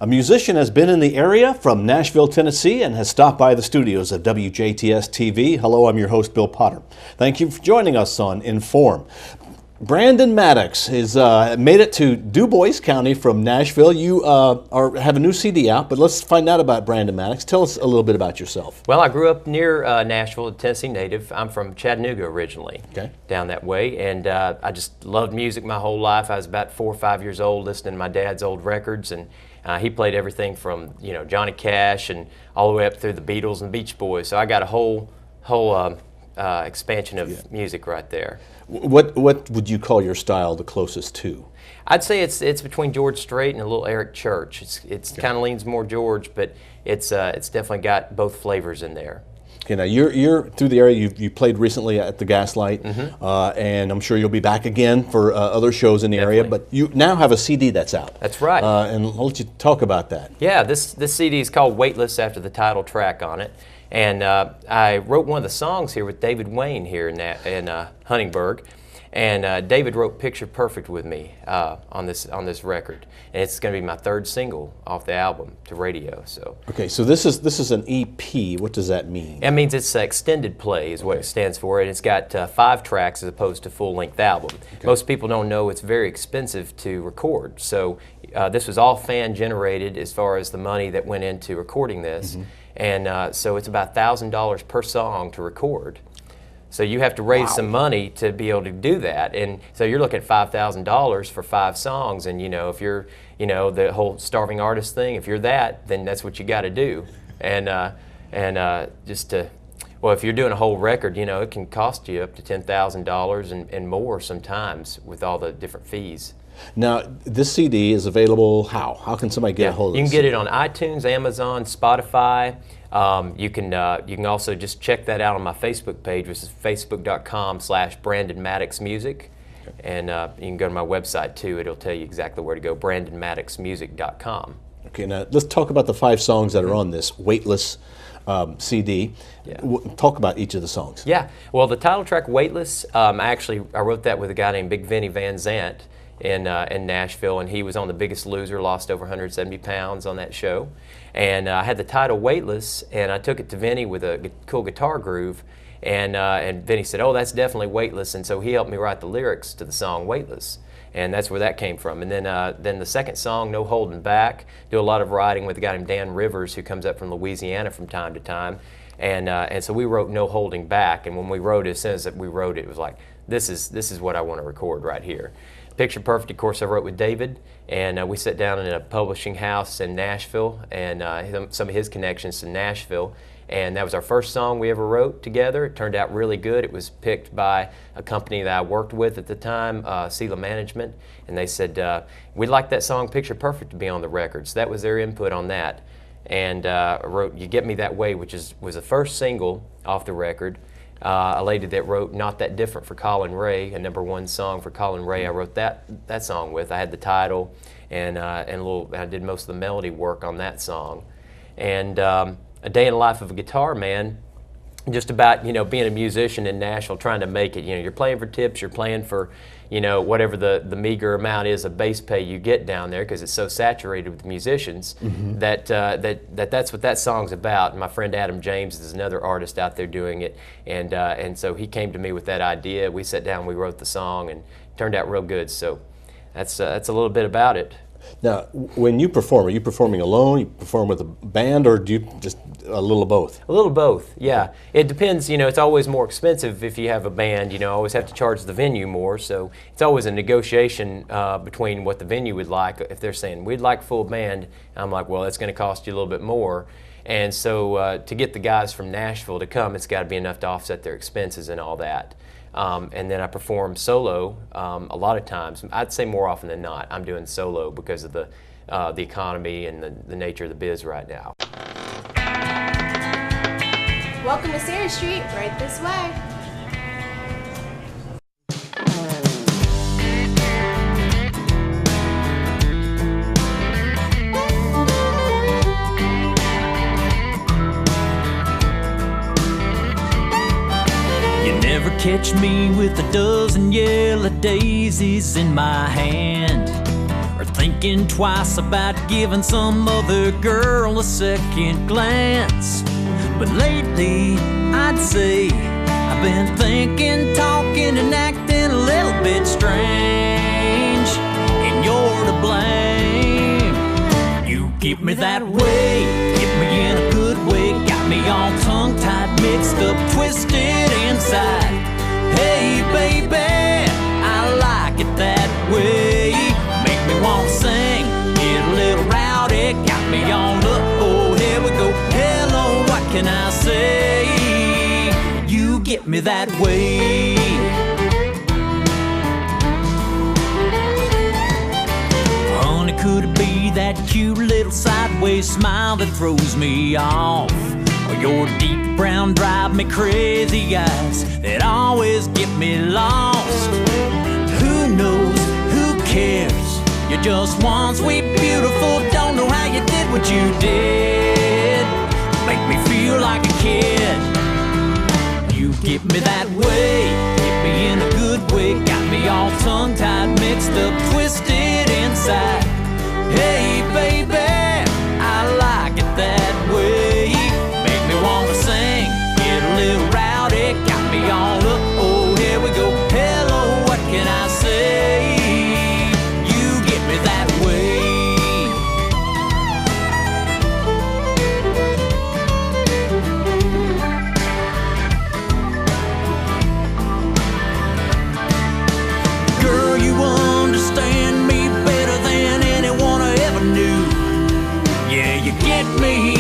A musician has been in the area from Nashville, Tennessee, and has stopped by the studios of WJTS TV. Hello, I'm your host, Bill Potter. Thank you for joining us on In.form. Brandon Maddox has made it to DuBois County from Nashville. You have a new CD out, but let's find out about Brandon Maddox. Tell us a little bit about yourself. Well, I grew up near Nashville, a Tennessee native. I'm from Chattanooga originally, down that way, and I just loved music my whole life. I was about 4 or 5 years old listening to my dad's old records, and he played everything from Johnny Cash and all the way up through the Beatles and Beach Boys. So I got a whole expansion of music right there. What would you call your style the closest to? I'd say it's between George Strait and a little Eric Church. It's kind of leans more George, but it's definitely got both flavors in there. Okay, now you're through the area. You played recently at the Gaslight, and I'm sure you'll be back again for other shows in the area. But you now have a CD that's out. That's right. And I'll let you talk about that. Yeah, this CD is called Weightless after the title track on it. And I wrote one of the songs here with David Wayne here in Huntingburg, and David wrote "Picture Perfect" with me on this record, and it's going to be my third single off the album to radio. So okay, so this is an EP. What does that mean? It means it's extended play is what it stands for, and it's got 5 tracks as opposed to full-length album. Okay. Most people don't know it's very expensive to record, so this was all fan generated as far as the money that went into recording this. And so it's about $1,000 per song to record. So you have to raise some money to be able to do that. And so you're looking at $5,000 for 5 songs. And if you're, the whole starving artist thing, if you're that, then that's what you got to do. And if you're doing a whole record, it can cost you up to $10,000 and more sometimes with all the different fees. Now, this CD is available how? How can somebody get a hold of it? You can get it on iTunes, Amazon, Spotify. You can also just check that out on my Facebook page, which is facebook.com/Brandon Maddox Music. And you can go to my website too. It'll tell you exactly where to go, brandonmaddoxmusic.com. Okay, now let's talk about the 5 songs that are on this Weightless CD. Talk about each of the songs. Yeah, well, the title track, Weightless, I wrote that with a guy named Big Vinny Van Zant in Nashville, and he was on The Biggest Loser, lost over 170 pounds on that show. And I had the title Weightless, and I took it to Vinny with a cool guitar groove, and Vinny said, "Oh, that's definitely Weightless," and so he helped me write the lyrics to the song Weightless. And that's where that came from. And then the second song, No Holding Back, do a lot of writing with a guy named Dan Rivers who comes up from Louisiana from time to time. And so we wrote No Holding Back, and when we wrote it, as soon as we wrote it, it was like, this is what I want to record right here. Picture Perfect, of course, I wrote with David, and we sat down in a publishing house in Nashville, and some of his connections to Nashville, and that was our first song we ever wrote together. It turned out really good. It was picked by a company that I worked with at the time, Sela Management, and they said, we'd like that song Picture Perfect to be on the record, so that was their input on that. And I wrote You Get Me That Way, which was the first single off the record. A lady that wrote Not That Different for Colin Ray, a #1 song for Colin Ray, I wrote that song with. I had the title, and I did most of the melody work on that song. And A Day in the Life of a Guitar Man, just about being a musician in Nashville, trying to make it. You're playing for tips, you're playing for whatever the meager amount is of bass pay you get down there, because it's so saturated with musicians that's what that song's about. And my friend Adam James is another artist out there doing it, and so he came to me with that idea. We sat down, we wrote the song, and it turned out real good. So that's a little bit about it. Now, when you perform, are you performing alone? You perform with a band, or do you just a little of both? A little of both, yeah. It depends. It's always more expensive if you have a band. I always have to charge the venue more, so it's always a negotiation between what the venue would like. If they're saying we'd like full band, I'm like, well, it's going to cost you a little bit more. And so to get the guys from Nashville to come, it's got to be enough to offset their expenses and all that. And then I perform solo a lot of times. I'd say more often than not, I'm doing solo because of the economy and the nature of the biz right now. Welcome to Sarah Street, right this way. Never catch me with a dozen yellow daisies in my hand, or thinking twice about giving some other girl a second glance. But lately, I'd say I've been thinking, talking, and acting a little bit strange, and you're to blame. You keep me that way, keep me in a good way, got me all tongue-tied, mixed up, twisted inside. Hey, baby, I like it that way. Make me want to sing, get a little rowdy, got me on up. Oh, here we go. Hello, what can I say? You get me that way. Honey, could it be that cute little sideways smile that throws me off? Or your deep brown drive me crazy eyes that always get me lost? Who knows? Who cares? You're just one sweet, beautiful, don't know how you did what you did. Make me feel like a kid. You get me that way, get me in a good way, got me all tongue-tied, mixed up, twisted inside. Hey, baby, I like it that way. Make me wanna sing, get a little rowdy, got me all up. Oh, here we go. Hello, what can I say? You get me that way. Girl, you understand me better than anyone I ever knew. Yeah, you get me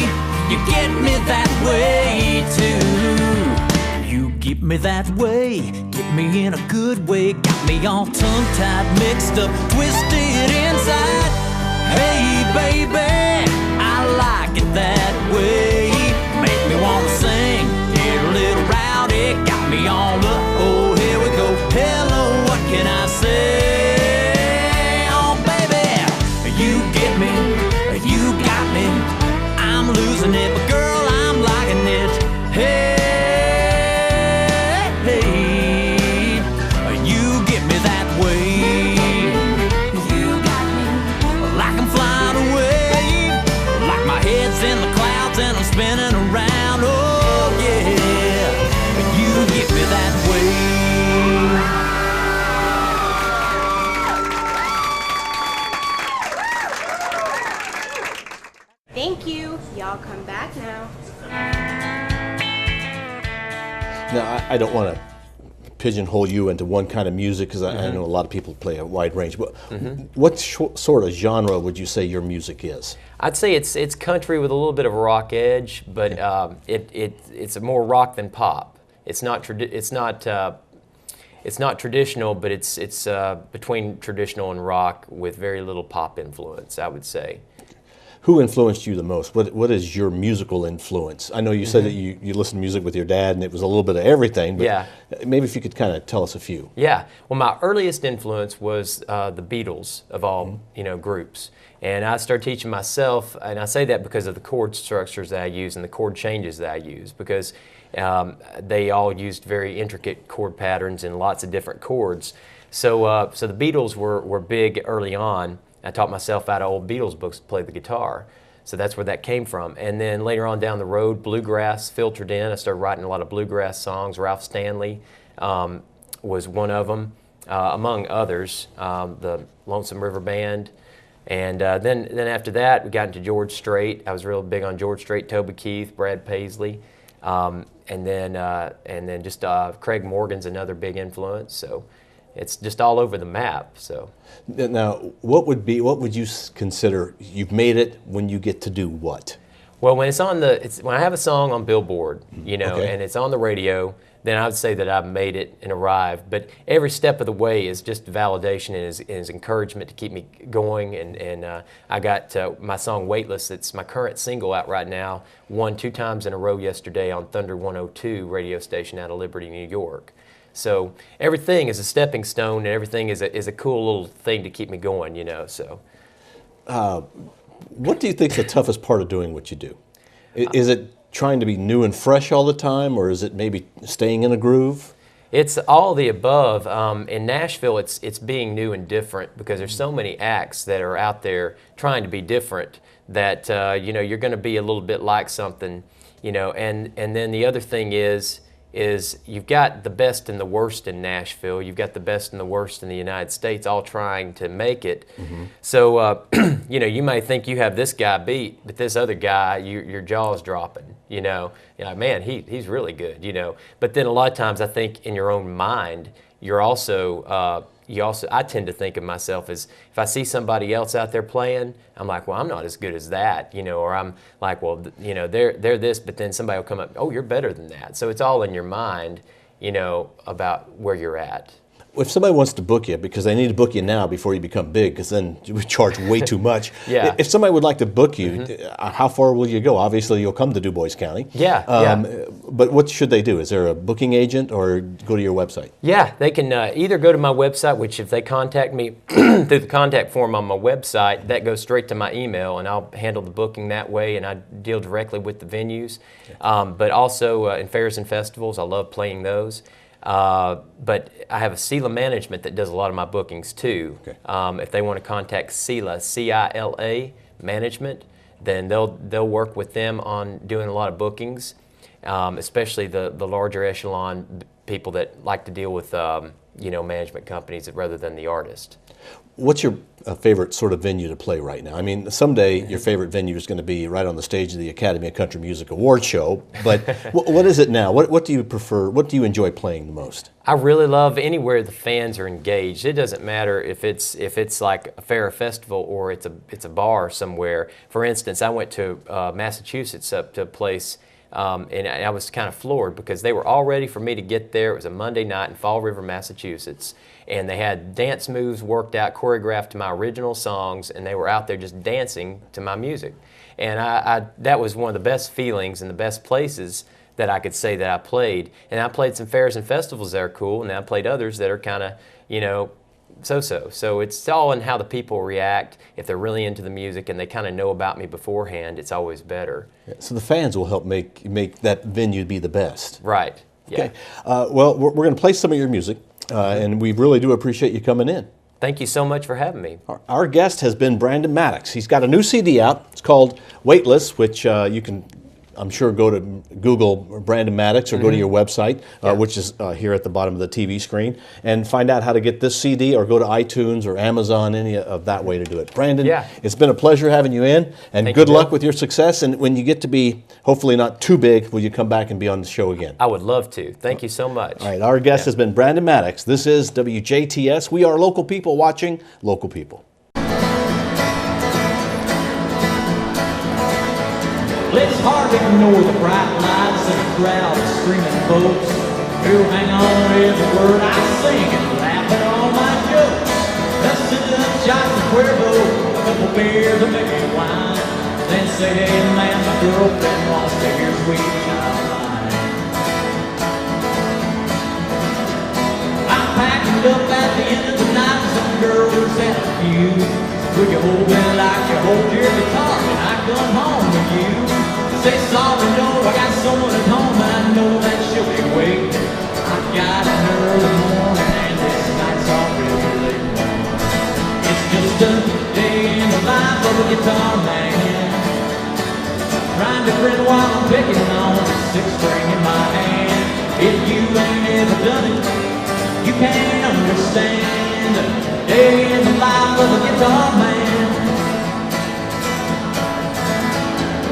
that way too. You get me that way, get me in a good way, got me all tongue-tied, mixed up, twisted inside. Hey, baby, I like it that way. Make me wanna sing, get a little rowdy, got me all up. Oh, here we go. Hello, what can I say? Oh, baby, you get me, you got me. I'm losing it, but girl, I'm liking it. Hey, hey, you get me that way. You got me like I'm flying away, like my head's in the clouds and I'm spinning around. Oh yeah, you get me that way. Thank you. Y'all come back now. Now, I don't want to pigeonhole you into one kind of music because I know a lot of people play a wide range. But what sort of genre would you say your music is? I'd say it's country with a little bit of a rock edge, but it's more rock than pop. It's not traditional, but it's between traditional and rock with very little pop influence, I would say. Who influenced you the most? What is your musical influence? I know you said that you listened to music with your dad and it was a little bit of everything, but Yeah. maybe if you could kind of tell us a few. Yeah, well, my earliest influence was the Beatles of all groups, and I started teaching myself. And I say that because of the chord structures that I use and the chord changes that I use, because they all used very intricate chord patterns and lots of different chords. So, so the Beatles were big early on. I taught myself out of old Beatles books to play the guitar. So that's where that came from. And then later on down the road, bluegrass filtered in. I started writing a lot of bluegrass songs. Ralph Stanley was one of them, among others, the Lonesome River Band. And then after that, we got into George Strait. I was real big on George Strait, Toby Keith, Brad Paisley. And then just Craig Morgan's another big influence. So it's just all over the map. So Now, what would you consider you've made it when you get to do what? well, when when I have a song on Billboard, Okay. and it's on the radio, then I would say that I've made it and arrived. But every step of the way is just validation and is encouragement to keep me going. And I got my song "Weightless." It's my current single out right now. Won 2 times in a row yesterday on Thunder 102 radio station out of Liberty, New York. So everything is a stepping stone, and everything is a cool little thing to keep me going, So What do you think is the toughest part of doing what you do? Is it trying to be new and fresh all the time, or is it maybe staying in a groove? It's all the above. In Nashville, it's being new and different because there's so many acts that are out there trying to be different that you know, you're going to be a little bit like something, you know. And then the other thing is you've got the best and the worst in Nashville. You've got the best and the worst in the United States, all trying to make it. So you know, you may think you have this guy beat, but this other guy, your jaw's dropping. You know, you're like, man, he's really good. You know, but then a lot of times I think in your own mind, you're also I tend to think of myself as, if I see somebody else out there playing, I'm like, well, I'm not as good as that, you know, or I'm like, well, you know, they're this, but then somebody will come up, oh, you're better than that. So it's all in your mind, you know, about where you're at. If somebody wants to book you, because they need to book you now before you become big, because then you would charge way too much. Yeah. If somebody would like to book you, how far will you go? Obviously, you'll come to Du Bois County. Yeah, But what should they do? Is there a booking agent, or go to your website? Yeah, they can either go to my website, which if they contact me through the contact form on my website, that goes straight to my email, and I'll handle the booking that way, and I deal directly with the venues. But also in fairs and festivals, I love playing those. But I have a Cila management that does a lot of my bookings too. Okay. If they want to contact Cila, C-I-L-A management, then they'll work with them on doing a lot of bookings, especially the larger echelon people that like to deal with you know, management companies rather than the artist. What's your favorite sort of venue to play right now? I mean, someday your favorite venue is going to be right on the stage of the Academy of Country Music Award show, but what is it now? What do you prefer? What do you enjoy playing the most? I really love anywhere the fans are engaged. It doesn't matter if it's like a fair or festival or it's a bar somewhere. For instance, I went to Massachusetts, up to a place, and I was kind of floored because they were all ready for me to get there. It was a Monday night in Fall River, Massachusetts, and they had dance moves worked out, choreographed to my original songs, and they were out there just dancing to my music. And that was one of the best feelings and the best places that I could say that I played. And I played some fairs and festivals that are cool, and then I played others that are kind of, you know, so-so. So it's all in how the people react. If they're really into the music and they kind of know about me beforehand, it's always better. So the fans will help make that venue be the best. Right. Yeah. Okay. Well, we're going to play some of your music, and we really do appreciate you coming in. Thank you so much for having me. Our guest has been Brandon Maddox. He's got a new CD out. It's called Weightless, which you can, I'm sure, go to Google Brandon Maddox or go to your website, which is here at the bottom of the TV screen, and find out how to get this CD, or go to iTunes or Amazon, any of that way to do it. Brandon, it's been a pleasure having you in, and good luck with your success. And when you get to be, hopefully not too big, will you come back and be on the show again? I would love to. Thank you so much. All right, our guest has been Brandon Maddox. This is WJTS. We are local people watching local people. It's hard to ignore the bright lights and a crowd of screaming folks who hang on every word I sing and laugh at all my jokes. Let's sit up, shots of Cuervo, a couple beers and maybe wine, then say, hey man, my girlfriend wants to hear Sweet Child of Mine. I'm packing up at the end of the night, some girls and a few. Will you hold me like you hold your guitar when I come home with you? Say sorry, no, I got someone at home and I know that she'll be waiting. I got an early morning and this night's already late. It's just a day in the life of a guitar man, trying to grin while I'm picking on the sixth string in my hand. If you ain't ever done it, you can't understand a day in the life of a guitar man.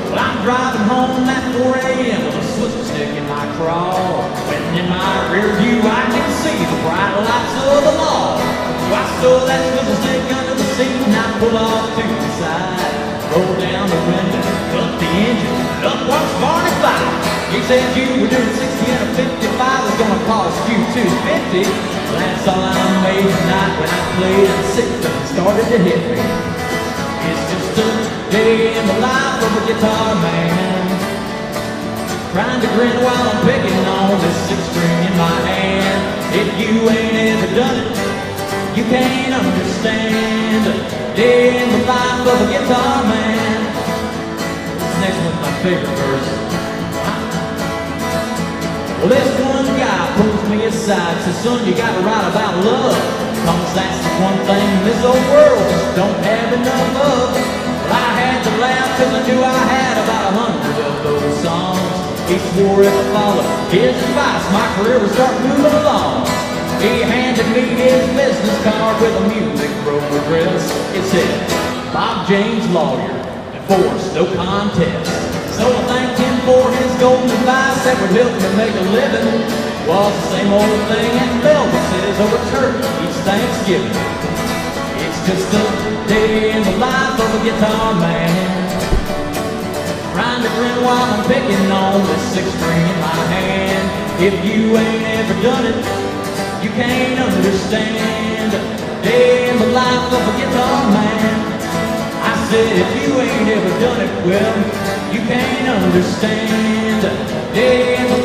Well, I'm driving home at 4 a.m. with a switch stick in my craw, when in my rear view I can see the bright lights of the law. So I stole that switch stick under the seat and I pull off to the side, roll down the window, cut the engine, up what's 45. You said you were doing 60 and a 55 was gonna cost you $250. Well, that's all I made tonight when I played and sixth and started to hit me. It's just a day in the life of a guitar man, trying to grin while I'm picking on this sixth string in my hand. If you ain't ever done it, you can't understand a day in the life of a guitar man. This next one's my favorite verse. Well, this one guy pulls me aside, says, son, you gotta write about love, 'cause that's the one thing this old world just don't have enough of. Well, I had to laugh 'cause I knew I had about 100 of those songs. He swore if I followed his advice, my career would start moving along. He handed me his business card with a music progress. It said, Bob James Lawyer, enforced no contest. So I thanked him for his golden advice that would help me make a living. Was the same old thing that Velvet says over turkey each Thanksgiving. It's just a day in the life of a guitar man, trying to grin while I'm picking on this 6-string in my hand. If you ain't ever done it, you can't understand a day in the life of a guitar man. I said, if you ain't ever done it, well, you can't understand a day in the